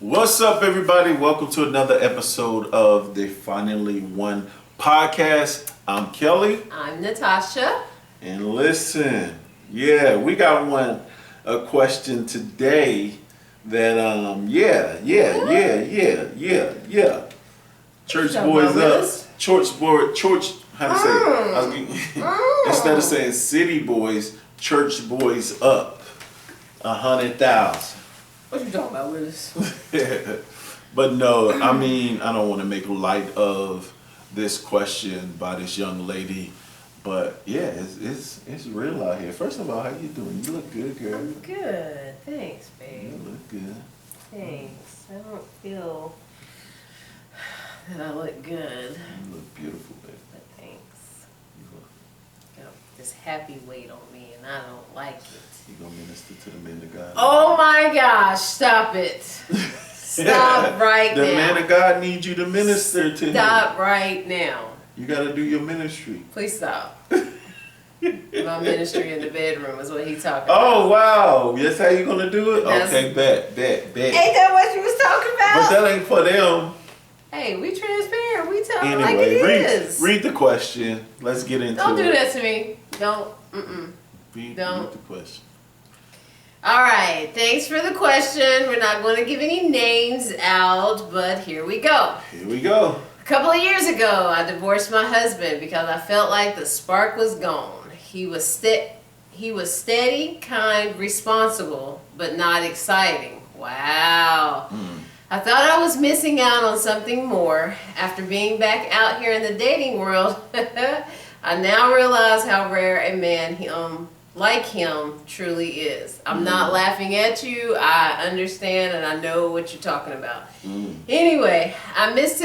What's up, everybody? Welcome to another episode of the Finally One podcast. I'm Kelly. I'm Natasha. And listen, we got a question today that, Church boys up. How to say it? Instead of saying city boys, church boys up. 100,000. What you talking about, Willis? But no, I mean, I don't want to make light of this question by this young lady, but yeah, it's real out here. First of all, how you doing? You look good, girl. I'm good. Thanks, babe. You look good. Thanks. I don't feel that I look good. You look beautiful, babe. But thanks. Got this happy weight on me, and I don't like it. You gonna minister to the men of God? Oh my gosh! Stop it! Stop right now. The man of God needs you to minister to him. Stop right now. You gotta do your ministry. Please stop. My ministry in the bedroom is what he talking about. Oh wow, that's how you gonna do it? Okay, bet. Ain't that what you was talking about? But that ain't for them. Hey, we transparent. We tell them Anyway, like it is. read the question. Let's get into it. Don't do that to me. Don't. Read the question. All right. Thanks for the question. We're not going to give any names out, but here we go. Here we go. A couple of years ago, I divorced my husband because I felt like the spark was gone. He was steady, kind, responsible, but not exciting. Wow. I thought I was missing out on something more. After being back out here in the dating world, I now realize how rare a man like him truly is. I'm not laughing at you. I understand and I know what you're talking about. Anyway, I miss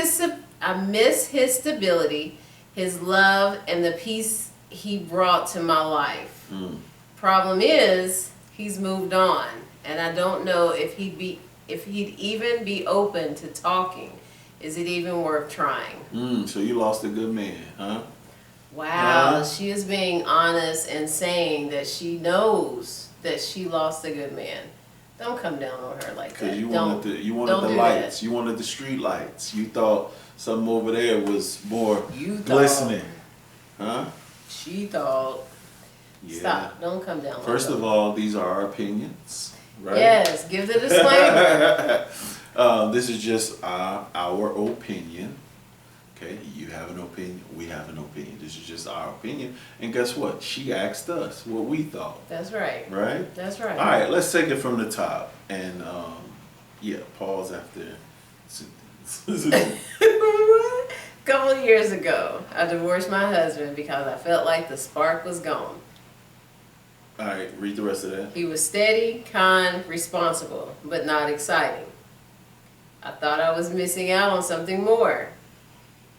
his stability, his love, and the peace he brought to my life. Problem is, he's moved on, and I don't know if he'd even be open to talking. Is it even worth trying? So you lost a good man, huh? Wow, she is being honest and saying that she knows that she lost a good man. Don't come down on her like that. Because you wanted the lights. You wanted the street lights. You thought something over there was more glistening. Huh? She thought. Yeah. Stop. Don't come down. First of all, these are our opinions, right? Yes, give the disclaimer. This is just our opinion. Okay, you have an opinion, we have an opinion. This is just our opinion. And guess what? She asked us what we thought. That's right. Right? That's right. All right, let's take it from the top. And, pause after. A couple of years ago, I divorced my husband because I felt like the spark was gone. All right, read the rest of that. He was steady, kind, responsible, but not exciting. I thought I was missing out on something more.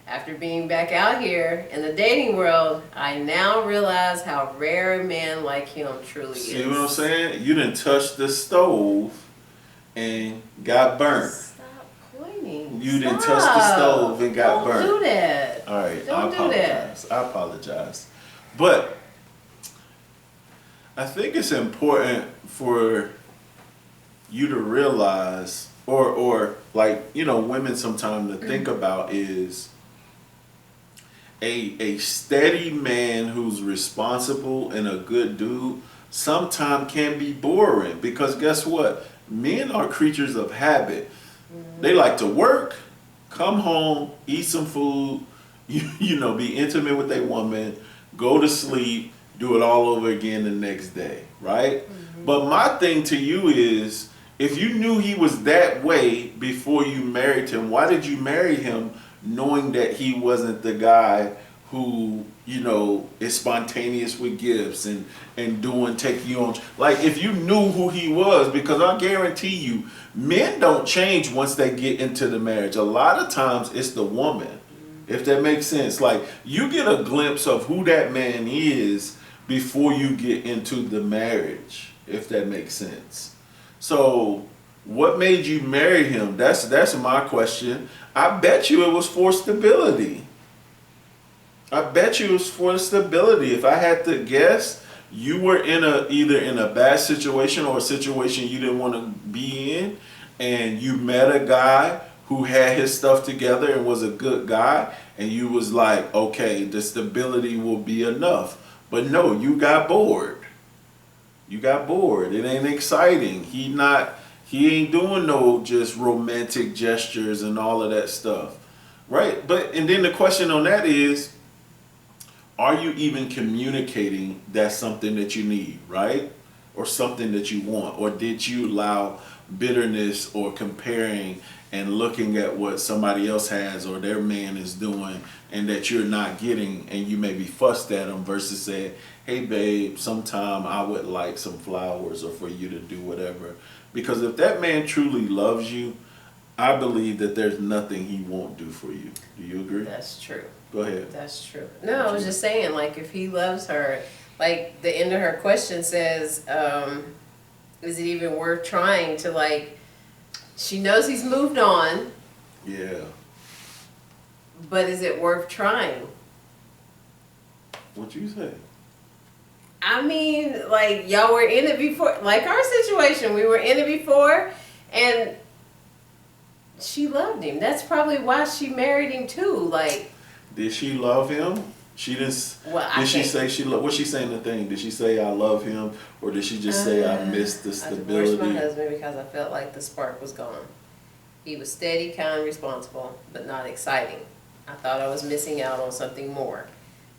After being back out here in the dating world, I now realize how rare a man like him truly is. See what I'm saying? You didn't touch the stove and got burnt. Stop pointing. You didn't touch the stove and got burnt. Don't do that. All right, Don't do that. I apologize. But I think it's important for you to realize, or like, women sometimes to think about is a steady man who's responsible and a good dude sometimes can be boring, because guess what? Men are creatures of habit. They like to work, come home, eat some food, be intimate with their woman, go to sleep, do it all over again the next day, right? But my thing to you is, if you knew he was that way before you married him, why did you marry him knowing that he wasn't the guy who, is spontaneous with gifts and taking you on? Like, if you knew who he was, because I guarantee you, men don't change once they get into the marriage. A lot of times it's the woman, if that makes sense. Like, you get a glimpse of who that man is before you get into the marriage, if that makes sense. So what made you marry him? That's my question. I bet you it was for stability. I bet you it was for stability. If I had to guess, you were either in a bad situation or a situation you didn't want to be in, and you met a guy who had his stuff together and was a good guy, and you was like, okay, the stability will be enough. But no, you got bored. You got bored. It ain't exciting. He ain't doing no just romantic gestures and all of that stuff. Right? And then the question on that is, are you even communicating that's something that you need, right? Or something that you want? Or did you allow bitterness or comparing and looking at what somebody else has or their man is doing and that you're not getting, and you maybe fussed at them versus say, hey babe, sometime I would like some flowers or for you to do whatever. Because if that man truly loves you, I believe that there's nothing he won't do for you. Do you agree? That's true. Go ahead. That's true. No, I was just saying, like, if he loves her, like, the end of her question says, is it even worth trying to, like, she knows he's moved on. Yeah. But is it worth trying? What you say? I mean, like, y'all were in it before. Like our situation, we were in it before, and she loved him. That's probably why she married him too. Like, did she love him? She didn't. Well, did she say she loved? What's she saying? The thing? Did she say I love him, or did she just say I miss the stability? I divorced my husband because I felt like the spark was gone. He was steady, kind, responsible, but not exciting. I thought I was missing out on something more.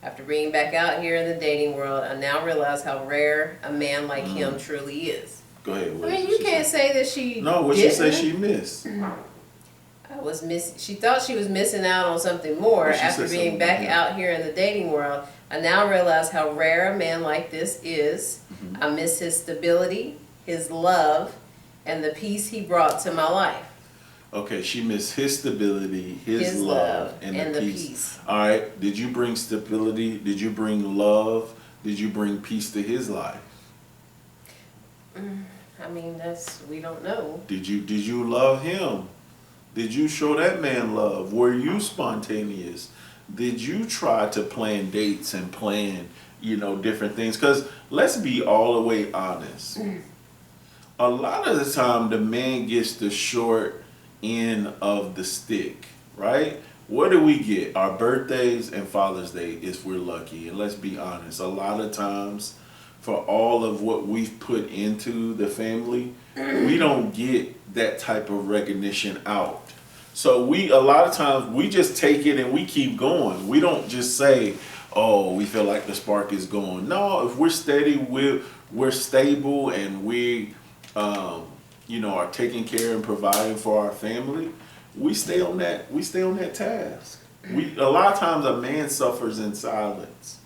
After being back out here in the dating world, I now realize how rare a man like him truly is. Go ahead. I mean, you can't say that she No, what didn't. she say she missed? She thought she was missing out on something more. Well, after being back out here in the dating world. I now realize how rare a man like this is. I miss his stability, his love, and the peace he brought to my life. Okay, she missed his stability, his love, and the peace. All right, did you bring stability? Did you bring love? Did you bring peace to his life? I mean, we don't know. Did you love him? Did you show that man love? Were you spontaneous? Did you try to plan dates and plan, different things? Because let's be all the way honest. A lot of the time, the man gets the short end of the stick, right? What do we get? Our birthdays and Father's Day, if we're lucky. And let's be honest, a lot of times, for all of what we've put into the family, we don't get that type of recognition out. So a lot of times we just take it and we keep going. We don't just say, oh, we feel like the spark is gone. No, if we're steady, we're stable, and we are taking care and providing for our family, we stay on that task. A lot of times a man suffers in silence.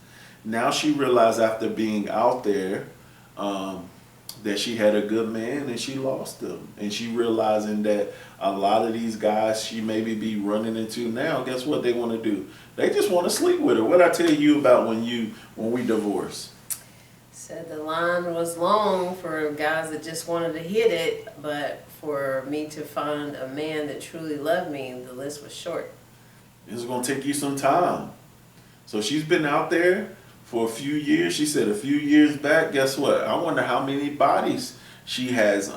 Now she realized after being out there that she had a good man and she lost him. And she realizing that a lot of these guys she maybe be running into now, guess what they want to do? They just want to sleep with her. What I tell you about when we divorced? Said the line was long for guys that just wanted to hit it, but for me to find a man that truly loved me, the list was short. It's going to take you some time. So she's been out there for a few years. She said a few years back, guess what? I wonder how many bodies she has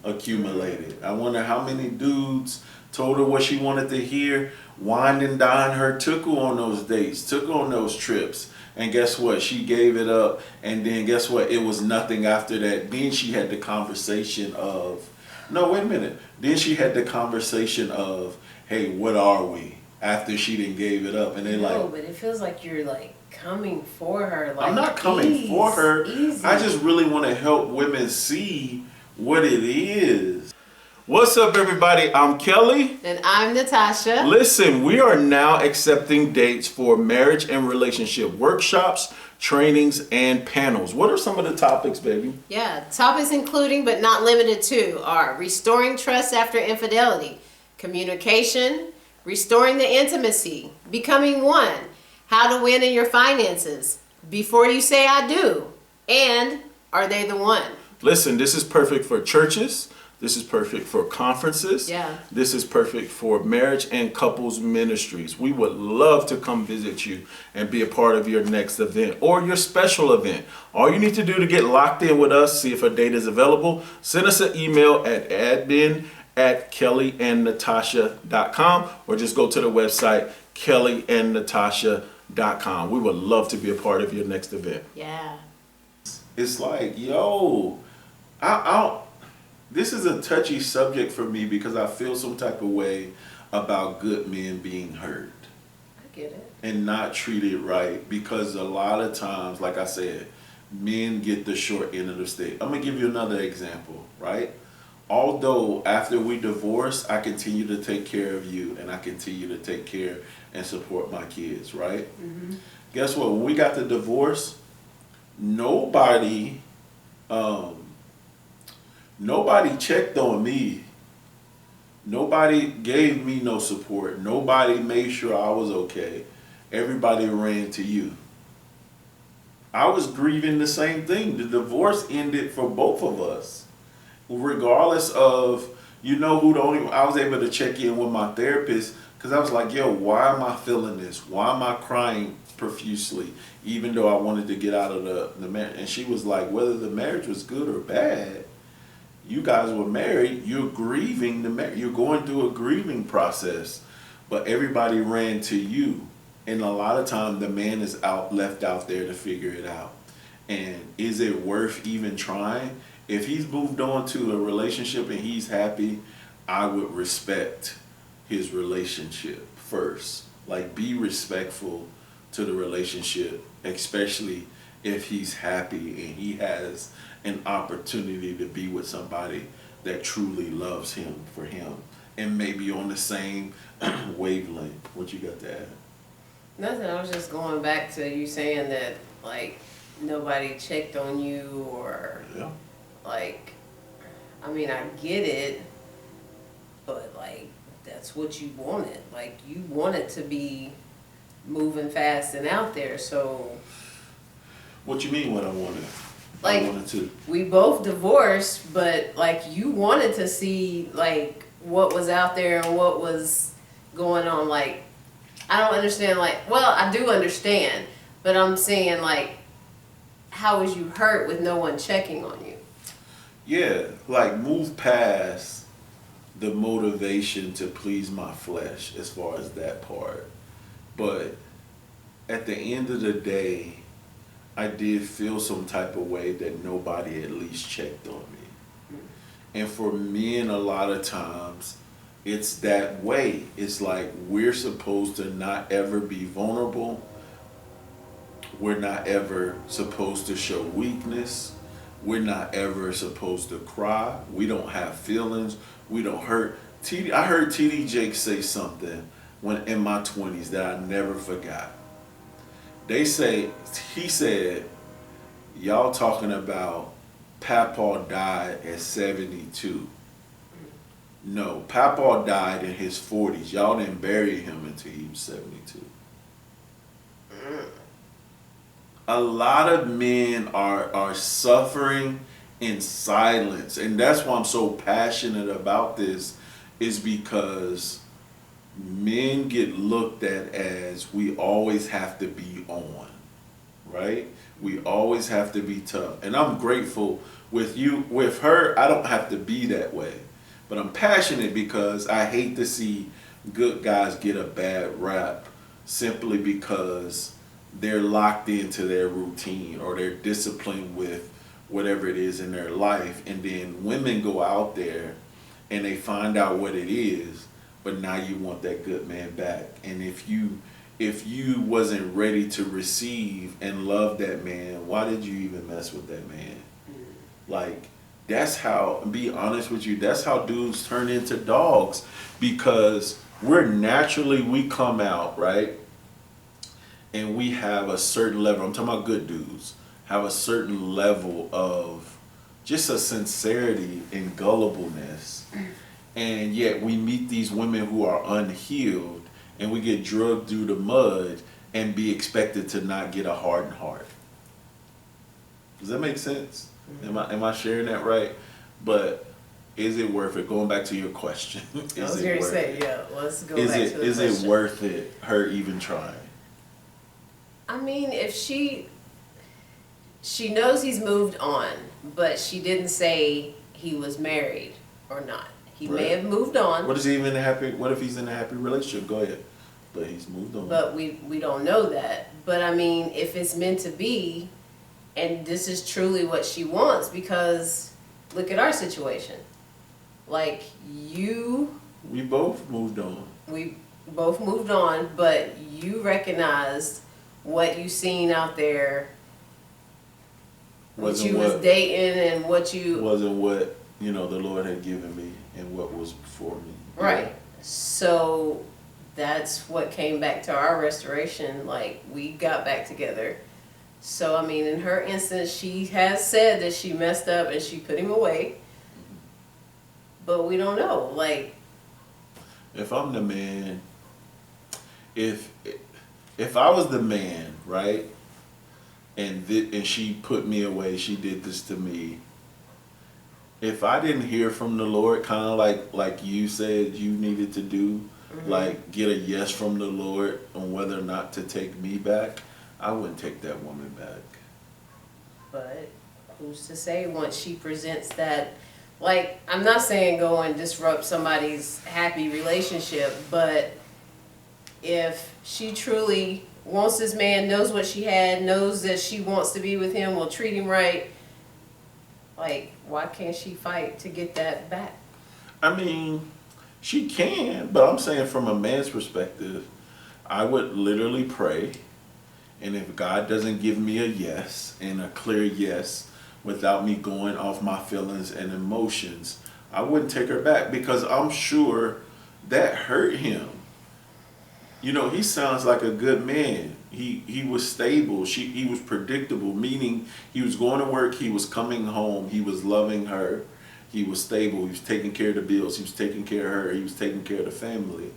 accumulated. I wonder how many dudes told her what she wanted to hear, wined and dined her, took her on those dates, took her on those trips. And guess what? She gave it up. And then guess what? It was nothing after that. Then she had the conversation of, no, wait a minute. Then she had the conversation of, hey, what are we? After she didn't gave it up. And they No, but it feels like you're like coming for her. Like, I'm not coming for her. Easy. I just really want to help women see what it is. What's up, everybody? I'm Kelly. And I'm Natasha. Listen, we are now accepting dates for marriage and relationship workshops, trainings, and panels. What are some of the topics, baby? Yeah, topics including but not limited to are restoring trust after infidelity, communication, restoring the intimacy, becoming one, how to win in your finances, before you say I do, and are they the one? Listen, this is perfect for churches. This is perfect for conferences. Yeah. This is perfect for marriage and couples ministries. We would love to come visit you and be a part of your next event or your special event. All you need to do to get locked in with us, see if a date is available, send us an email at at kellyandnatasha.com, or just go to the website kellyandnatasha.com. We would love to be a part of your next event. Yeah. It's like, yo, this is a touchy subject for me because I feel some type of way about good men being hurt I get it. and not treated right, because a lot of times, like I said, men get the short end of the stick. I'm gonna give you another example, right? Although after we divorce, I continue to take care of you and I continue to take care and support my kids, right? Mm-hmm. Guess what? When we got the divorce, nobody checked on me. Nobody gave me no support. Nobody made sure I was okay. Everybody ran to you. I was grieving the same thing. The divorce ended for both of us. Regardless of, I was able to check in with my therapist because I was like, yo, why am I feeling this? Why am I crying profusely? Even though I wanted to get out of the marriage. And she was like, whether the marriage was good or bad, you guys were married, you're grieving the marriage. You're going through a grieving process. But everybody ran to you. And a lot of time the man is left out there to figure it out. And is it worth even trying? If he's moved on to a relationship and he's happy, I would respect his relationship first. Like, be respectful to the relationship, especially if he's happy and he has an opportunity to be with somebody that truly loves him for him and maybe on the same wavelength. What you got to add? Nothing. I was just going back to you saying that, like, nobody checked on you or, Yeah. like, I mean, I get it, but, like, that's what you wanted. Like, you wanted to be moving fast and out there, so. What you mean what I wanted? Like, I wanted to. We both divorced, but, like, you wanted to see, like, what was out there and what was going on. Like, I don't understand, like, well, I do understand, but I'm saying, like, how was you hurt with no one checking on you? Yeah, like, move past the motivation to please my flesh as far as that part. But at the end of the day, I did feel some type of way that nobody at least checked on me. And for men, a lot of times, it's that way. It's like we're supposed to not ever be vulnerable. We're not ever supposed to show weakness. We're not ever supposed to cry. We don't have feelings. We don't hurt. I heard TD Jakes say something when in my 20s that I never forgot. He said, y'all talking about Papa died at 72. No, Papa died in his 40s. Y'all didn't bury him until he was 72. A lot of men are suffering in silence. And that's why I'm so passionate about this, is because men get looked at as we always have to be on, right? We always have to be tough. And I'm grateful with her, I don't have to be that way. But I'm passionate because I hate to see good guys get a bad rap simply because they're locked into their routine or they're disciplined with whatever it is in their life. And then women go out there and they find out what it is, but now you want that good man back. And if you wasn't ready to receive and love that man, why did you even mess with that man? Like, that's how, be honest with you, that's how dudes turn into dogs, because we come out, right? And we have a certain level, I'm talking about good dudes, have a certain level of just a sincerity and gullibleness. And yet we meet these women who are unhealed and we get drugged through the mud and be expected to not get a hardened heart. Does that make sense? Am I sharing that right? But is it worth it? Going back to your question. Let's go back to the question. Is it worth it, her even trying? I mean, if she knows he's moved on, but she didn't say he was married or not. He may have moved on. What if he's in a happy relationship? Go ahead. But he's moved on. But we don't know that. But I mean, if it's meant to be, and this is truly what she wants, because look at our situation. Like we both moved on. We both moved on, but you recognized what you seen out there, what you was dating, and what you wasn't what the Lord had given me and what was before me. Right. Yeah. So that's what came back to our restoration. Like, we got back together. So I mean, in her instance, she has said that she messed up and she put him away. But we don't know. Like, if I'm the man, if I was the man, right, and she put me away, she did this to me. If I didn't hear from the Lord, kind of like you said you needed to do, like get a yes from the Lord on whether or not to take me back, I wouldn't take that woman back. But who's to say once she presents that? Like, I'm not saying go and disrupt somebody's happy relationship, but if she truly wants this man, knows what she had, knows that she wants to be with him, will treat him right, like, why can't she fight to get that back? I mean, she can, but I'm saying from a man's perspective, I would literally pray, and if God doesn't give me a yes, and a clear yes, without me going off my feelings and emotions, I wouldn't take her back, because I'm sure that hurt him. He sounds like a good man. He was stable. He was predictable, meaning he was going to work, he was coming home, he was loving her, he was stable, he was taking care of the bills, he was taking care of her, he was taking care of the family.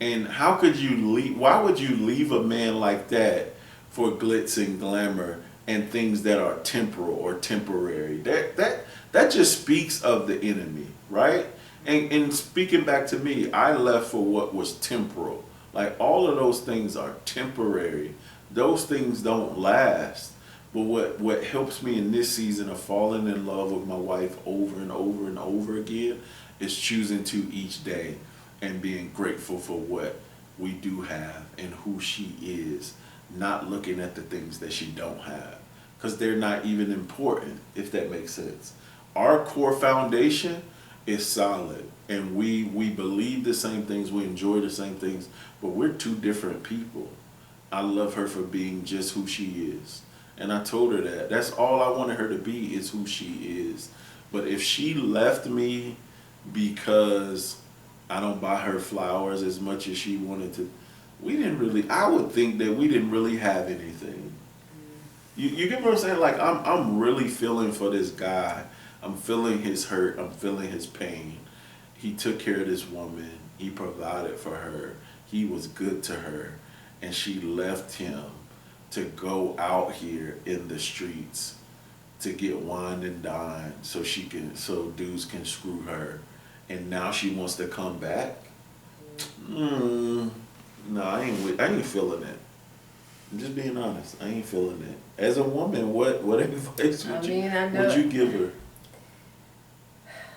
And how could you leave? Why would you leave a man like that for glitz and glamour and things that are temporal or temporary? That just speaks of the enemy, right? And speaking back to me, I left for what was temporal. Like, all of those things are temporary. Those things don't last. But what helps me in this season of falling in love with my wife over and over and over again is choosing to each day and being grateful for what we do have and who she is, not looking at the things that she don't have, because they're not even important, if that makes sense. Our core foundation is solid, and we believe the same things, we enjoy the same things, but we're two different people. I love her for being just who she is, and I told her that. That's all I wanted her to be, is who she is. But if she left me because I don't buy her flowers as much as she wanted to, I would think that we didn't really have anything. You get what I'm saying? Like, I'm really feeling for this guy. I'm feeling his hurt. I'm feeling his pain. He took care of this woman. He provided for her. He was good to her. And she left him to go out here in the streets to get wine and dine so dudes can screw her. And now she wants to come back? No, I ain't feeling it. I'm just being honest. I ain't feeling it. As a woman, what advice would you give her?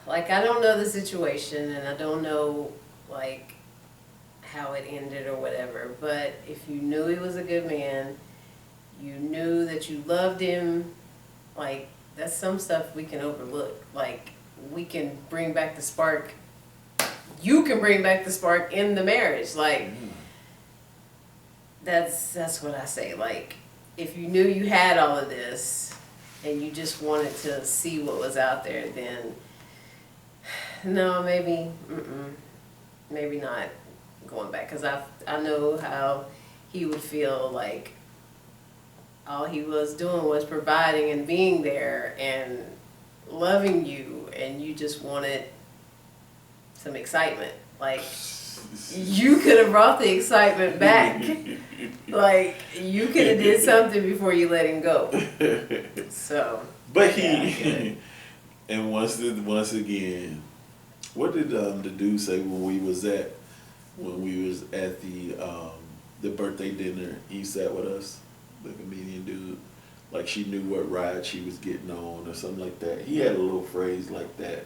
Like, I don't know the situation, and I don't know, like, how it ended or whatever, but if you knew he was a good man, you knew that you loved him, like, that's some stuff we can overlook. Like, we can bring back the spark. You can bring back the spark in the marriage. Like, that's what I say. Like, if you knew you had all of this and you just wanted to see what was out there, then no, maybe not going back, because I know how he would feel. Like, all he was doing was providing and being there and loving you, and you just wanted some excitement. Like, you could have brought the excitement back. Like, you could have did something before you let him go. So, but and once again, what did the dude say when we was at the birthday dinner? He sat with us, the comedian dude. Like, she knew what ride she was getting on or something like that. He had a little phrase like that.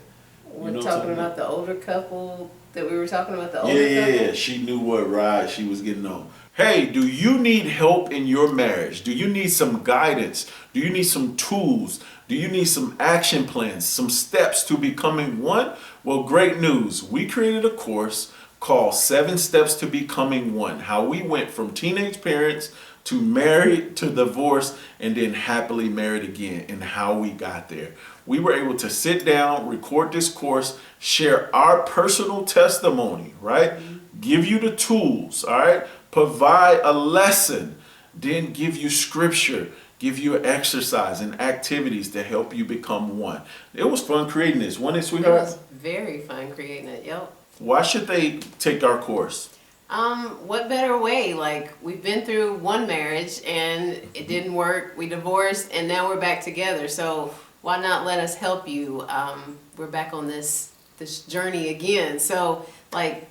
We're talking about the older couple that we were talking about, the older Yeah, couple? yeah, she knew what ride she was getting on. Hey, do you need help in your marriage? Do you need some guidance? Do you need some tools? Do you need some action plans, some steps to becoming one? Well, great news. We created a course called 7 Steps to Becoming One. How we went from teenage parents to married to divorced and then happily married again, and how we got there. We were able to sit down, record this course, share our personal testimony, right? Give you the tools, all right? Provide a lesson, then give you scripture, give you an exercise and activities to help you become one. It was fun creating this, wasn't it, It sweetheart? was very fun creating it, yep. Why should they take our course? What better way? Like, we've been through one marriage and it didn't work. We divorced and now we're back together. So why not let us help you? We're back on this journey again. So, like,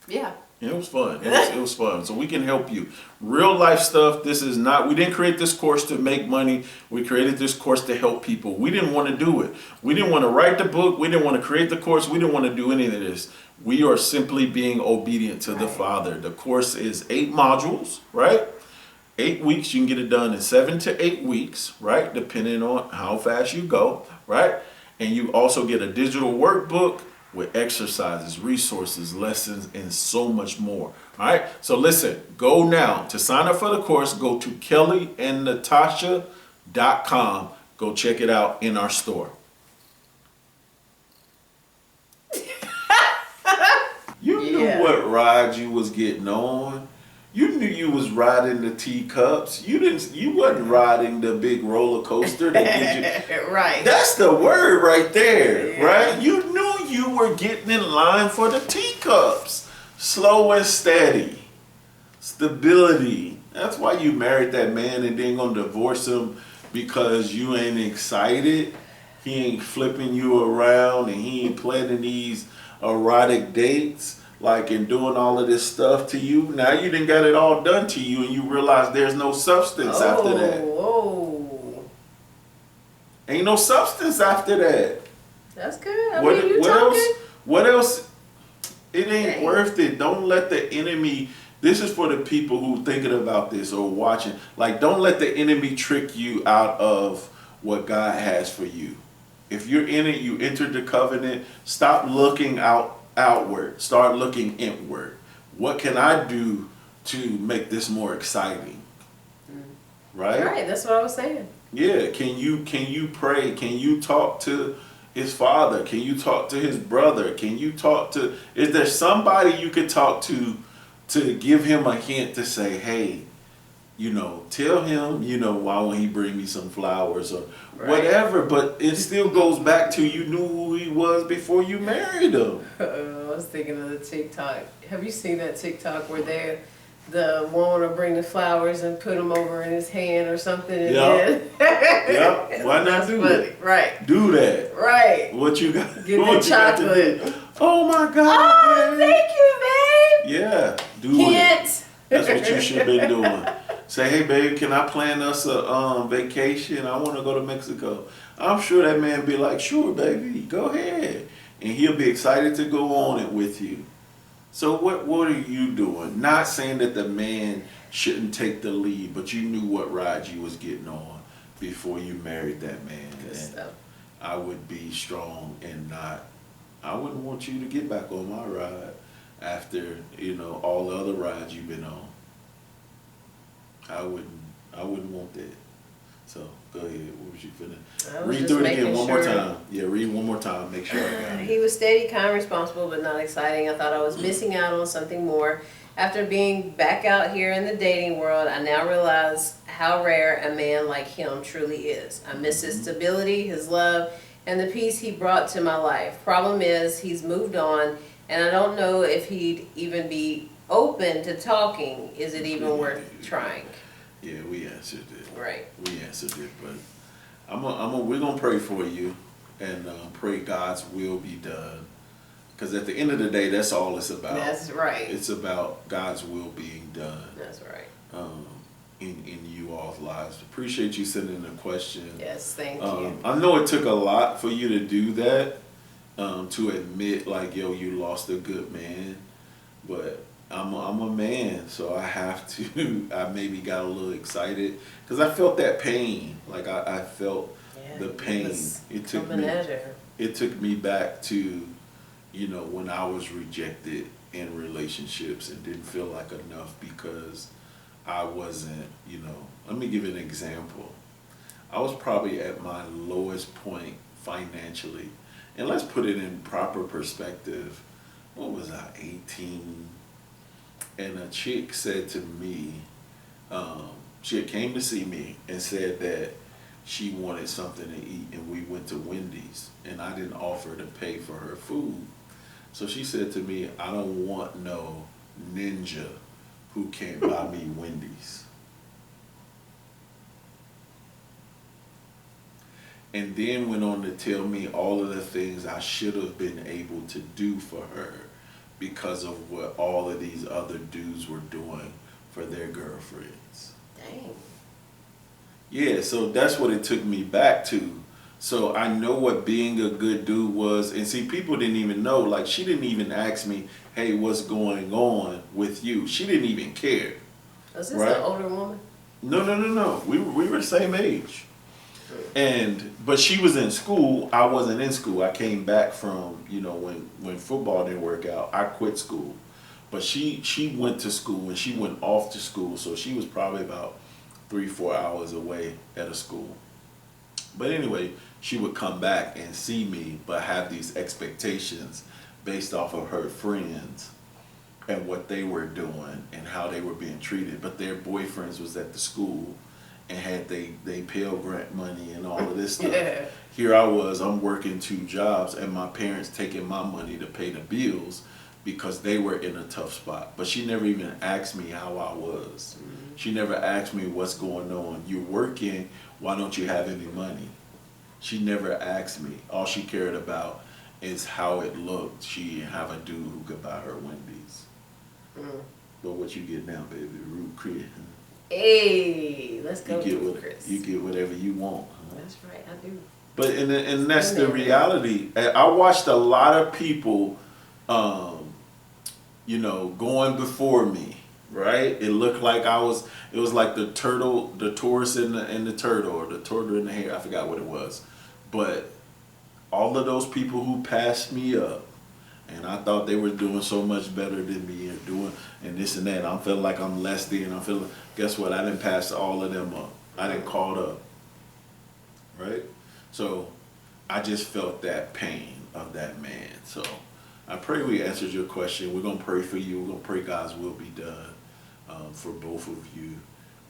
yeah. It was fun. It was fun. So we can help you. Real life stuff. This is not, we didn't create this course to make money. We created this course to help people. We didn't want to do it. We didn't want to write the book. We didn't want to create the course. We didn't want to do any of this. We are simply being obedient to the Father. The course is 8 modules, right? 8 weeks. You can get it done in 7 to 8 weeks, right? Depending on how fast you go, right? And you also get a digital workbook with exercises, resources, lessons, and so much more. All right. So listen, go now. To sign up for the course, go to kellyandnatasha.com. Go check it out in our store. You knew what ride you was getting on. You knew you was riding the teacups. You wasn't riding the big roller coaster that get you. Right. That's the word right there, right? You knew you were getting in line for the teacups. Slow and steady. Stability. That's why you married that man and then gonna divorce him because you ain't excited. He ain't flipping you around and he ain't planning these erotic dates. Like, and doing all of this stuff to you. Now you done got it all done to you and you realize there's no substance after that. Oh. Ain't no substance after that. That's good. I mean, you What talking? else? What else? It ain't worth it. Don't let the enemy, this is for the people who thinking about this or watching. Like, don't let the enemy trick you out of what God has for you. If you're in it, you entered the covenant, stop looking outward. Start looking inward. What can I do to make this more exciting? Right? Right, that's what I was saying. Yeah, can you pray? Can you talk to his father? Can you talk to his brother? Can you talk to, is there somebody you could talk to give him a hint to say, hey, tell him, why won't he bring me some flowers or whatever, but it still goes back to you knew who he was before you married him. I was thinking of the TikTok. Have you seen that TikTok where the woman will bring the flowers and put them over in his hand or something? And Yep. Why not do that? Right. Do that. Right. What you got? Get what the you got to chocolate. do? Oh my God. Oh, babe. thank you, babe. Yeah, do Can't. it. That's what you should have been doing. Say, hey, babe, can I plan us a vacation? I want to go to Mexico. I'm sure that man be like, sure, baby, go ahead. And he'll be excited to go on it with you. So what are you doing? Not saying that the man shouldn't take the lead, but you knew what ride you was getting on before you married that man. Good stuff. I would be strong and I wouldn't want you to get back on my ride after, all the other rides you've been on. I wouldn't want that. So go ahead. What was you feeling? Read through it again one more time. Yeah, read one more time. Make sure I got it. He was steady, kind, responsible, but not exciting. I thought I was missing out on something more. After being back out here in the dating world, I now realize how rare a man like him truly is. I miss his stability, his love, and the peace he brought to my life. Problem is, he's moved on, and I don't know if he'd even be open to talking. Is it even worth trying? Yeah, we answered it. Right. We answered it, but we're gonna pray for you and pray God's will be done. Because at the end of the day, that's all it's about. That's right. It's about God's will being done. That's right. In you all's lives. Appreciate you sending the question. Yes, thank you. I know it took a lot for you to do that. to admit like, yo, you lost a good man, but I'm a man, so I have to. I maybe got a little excited because I felt that pain. Like I felt the pain. It took me back to, when I was rejected in relationships and didn't feel like enough because I wasn't. Let me give you an example. I was probably at my lowest point financially, and let's put it in proper perspective. What was I, 18? And a chick said to me, she came to see me and said that she wanted something to eat, and we went to Wendy's, and I didn't offer to pay for her food. So she said to me, I don't want no ninja who can't buy me Wendy's. And then went on to tell me all of the things I should have been able to do for her because of what all of these other dudes were doing for their girlfriends. Dang. Yeah, so that's what it took me back to. So I know what being a good dude was. And see, people didn't even know. Like, she didn't even ask me, hey, what's going on with you? She didn't even care. Was this an older woman? No. We were the same age. But she was in school. I wasn't in school. I came back from, when football didn't work out, I quit school. But she went to school and she went off to school. So she was probably about 3-4 hours away at a school. But anyway, she would come back and see me, but have these expectations based off of her friends and what they were doing and how they were being treated. But their boyfriends was at the school and had they Pell Grant money and all of this stuff. Yeah. Here I was, I'm working 2 jobs and my parents taking my money to pay the bills because they were in a tough spot. But she never even asked me how I was. Mm-hmm. She never asked me what's going on. You're working, why don't you have any money? She never asked me. All she cared about is how it looked. She didn't have a dude who could buy her Wendy's. Mm. But what you get now, baby? Root Chris. Hey, let's go to Chris. You get whatever you want. Huh? That's right, I do. But and that's the reality. I watched a lot of people, going before me. Right? It looked like it was like the tortoise and the turtle, or the turtle and the hare. I forgot what it was. But all of those people who passed me up, and I thought they were doing so much better than me and doing and this and that. I'm feeling like I'm less than. I'm feeling, guess what? I didn't pass all of them up. I didn't caught up. Right? So I just felt that pain of that man. So I pray we answered your question. We're going to pray for you. We're going to pray God's will be done for both of you.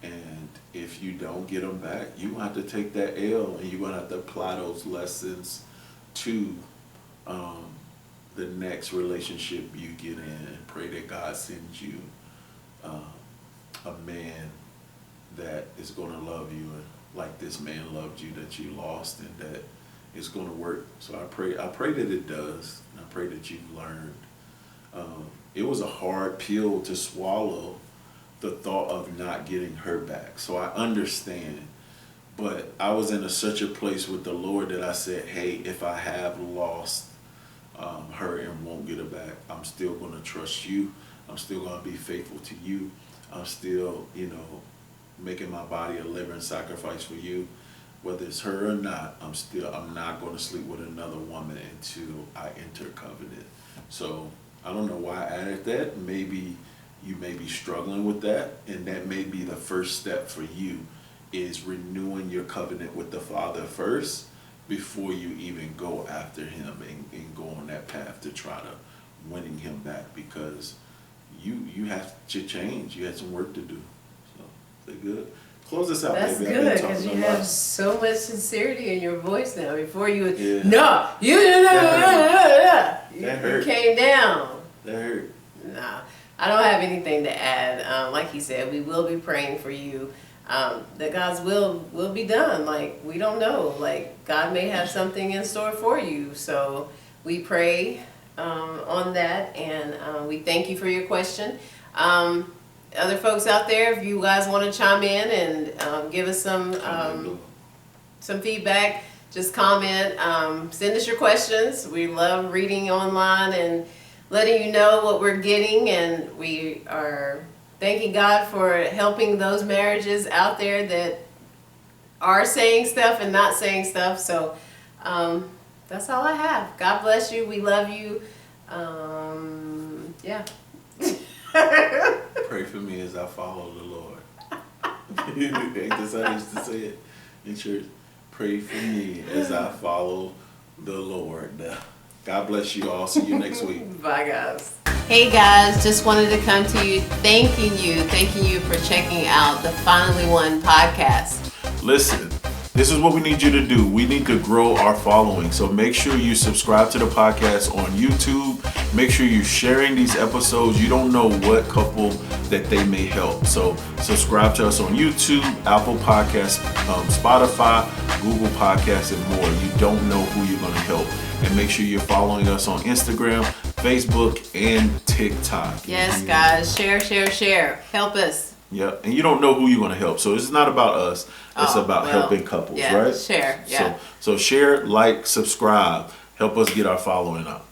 And if you don't get them back, you're going to have to take that L and you're going to have to apply those lessons to the next relationship you get in. And pray that God sends you a man that is going to love you and like this man loved you that you lost, and that it's going to work. So I pray that it does. And I pray that you've learned. It was a hard pill to swallow, the thought of not getting her back. So I understand. But I was in such a place with the Lord that I said, hey, if I have lost her and won't get her back, I'm still going to trust you. I'm still going to be faithful to you. I'm still, making my body a living sacrifice for you. Whether it's her or not, I'm not going to sleep with another woman until I enter covenant. So I don't know why I added that. Maybe you may be struggling with that, and that may be the first step for you, is renewing your covenant with the Father first before you even go after him and go on that path to try to winning him back, because you have to change. You had some work to do. So, they good? Close this out, That's baby. good, because you have so much sincerity in your voice now. Before you would, yeah. No, you came down. That hurt. Nah, I don't have anything to add. Like he said, we will be praying for you. That God's will be done. Like, we don't know. Like, God may have something in store for you. So we pray on that, and we thank you for your question. Other folks out there, if you guys want to chime in and give us some feedback, just comment. Send us your questions. We love reading online and letting you know what we're getting, and we are thanking God for helping those marriages out there that are saying stuff and not saying stuff. So that's all I have. God bless you. We love you. Yeah. Pray for me as I follow the Lord. Ain't this how I used to say it in church? Pray for me as I follow the Lord. God bless you all. See you next week. Bye, guys. Hey guys, just wanted to come to you thanking you for checking out the Finally One podcast. Listen, this is what we need you to do. We need to grow our following. So make sure you subscribe to the podcast on YouTube. Make sure you're sharing these episodes. You don't know what couple that they may help. So subscribe to us on YouTube, Apple Podcasts, Spotify, Google Podcasts, and more. You don't know who you're going to help. And make sure you're following us on Instagram, Facebook, and TikTok. Yes, guys. Share. Help us. Yep. And you don't know who you're going to help. So it's not about us. It's about helping couples, right? Share. Yeah. So share, like, subscribe. Help us get our following up.